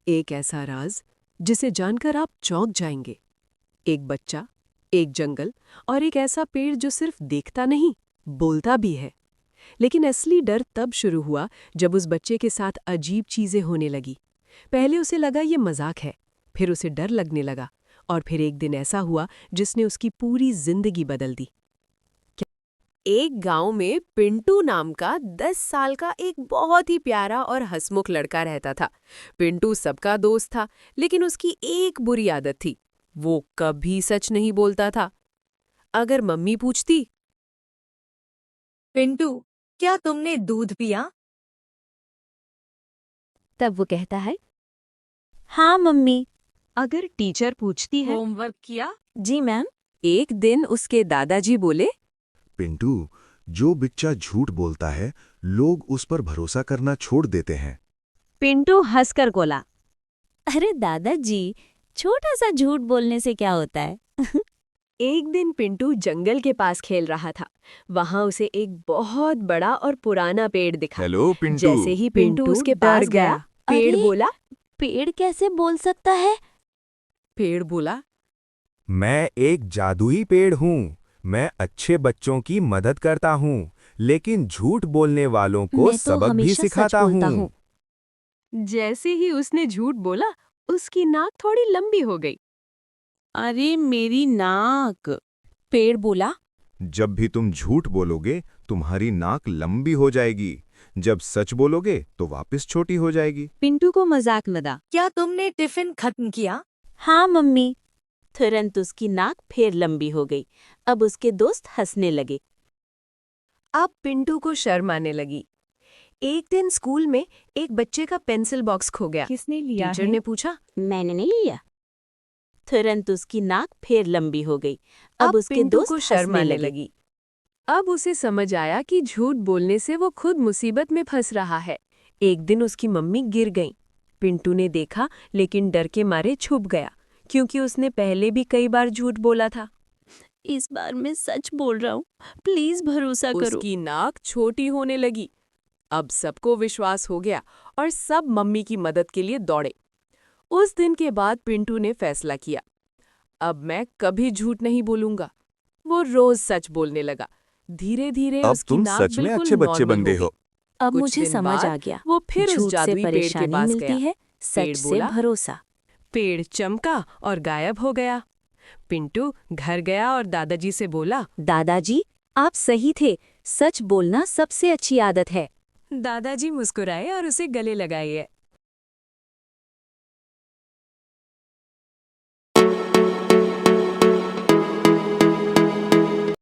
एक ऐसा राज जिसे जानकर आप चौंक जाएंगे। एक बच्चा, एक जंगल और एक ऐसा पेड़ जो सिर्फ देखता नहीं, बोलता भी है। लेकिन असली डर तब शुरू हुआ जब उस बच्चे के साथ अजीब चीजें होने लगी। पहले उसे लगा ये मजाक है, फिर उसे डर लगने लगा, और फिर एक दिन ऐसा हुआ जिसने उसकी पूरी जिंदगी बदल दी। एक गांव में पिंटू नाम का 10 साल का एक बहुत ही प्यारा और हंसमुख लड़का रहता था। पिंटू सबका दोस्त था, लेकिन उसकी एक बुरी आदत थी। वो कभी सच नहीं बोलता था। अगर मम्मी पूछती, पिंटू, क्या तुमने दूध पिया? तब वो कहता है, हाँ मम्मी। अगर टीचर पूछती है, होमवर्क किया? जी मैम। एक दिन उसके दादाजी बोले, पिंटू, जो बच्चा झूठ बोलता है, लोग उस पर भरोसा करना छोड़ देते हैं। पिंटू हंसकर बोला, अरे दादाजी, छोटा सा झूठ बोलने से क्या होता है। एक दिन पिंटू जंगल के पास खेल रहा था। वहां उसे एक बहुत बड़ा और पुराना पेड़ दिखा। हेलो पिंटू। जैसे ही पिंटू उसके डर पास गया, पेड़ अरे! बोला, पेड़ कैसे बोल सकता है? पेड़ बोला, मैं एक जादुई पेड़ हूँ। मैं अच्छे बच्चों की मदद करता हूँ, लेकिन झूठ बोलने वालों को मैं तो सबक भी हमेशा सच सिखाता बोलता हूँ। हूँ। जैसे ही उसने झूठ बोला, उसकी नाक थोड़ी लंबी हो गई। अरे मेरी नाक! पेड़ बोला, जब भी तुम झूठ बोलोगे, तुम्हारी नाक लंबी हो जाएगी। जब सच बोलोगे, तो वापस छोटी हो जाएगी। पिंटू को मजाक लगा। क्या तुमने टिफिन खत्म किया? हाँ मम्मी। तुरंत उसकी नाक फिर लंबी हो गई। अब उसके दोस्त हंसने लगे। अब पिंटू को शर्म आने लगी। एक दिन स्कूल में एक बच्चे का पेंसिल बॉक्स खो गया। किसने लिया टीचर ने पूछा, मैंने नहीं लिया। तुरंत उसकी नाक फिर लंबी हो गई। अब उसके पिंटू दोस्त को शर्म हंसने आने लगे। लगी। अब उसे समझ आया कि झूठ बोलने से वो खुद मुसीबत में फंस रहा है। एक दिन उसकी मम्मी गिर गईं। पिंटू ने देखा, लेकिन डर के मारे छुप गया, क्योंकि उसने पहले भी कई बार झूठ बोला था। इस बार मैं सच बोल रहा हूँ, प्लीज भरोसा करो। उसकी नाक छोटी होने लगी। अब सबको विश्वास हो गया और सब मम्मी की मदद के लिए दौड़े। उस दिन के बाद पिंटू ने फैसला किया, अब मैं कभी झूठ नहीं बोलूंगा। वो रोज सच बोलने लगा। धीरे धीरे अब उसकी तुम नाक सच में बिल्कुल अच्छे बच्चे नॉर्मल बन गए हो हो। गई। अब कुछ मुझे दिन समझ बाद आ गया, वो फिर उस झूठ से जादुई पेड़ के परेशानी पास मिलती गया। है, पेड़ सच से बोला, भरोसा। पेड़ चमका और गायब हो गया। पिंटू घर गया और दादाजी से बोला, दादाजी, आप सही थे, सच बोलना सबसे अच्छी आदत है। दादाजी मुस्कुराए और उसे गले लगाए।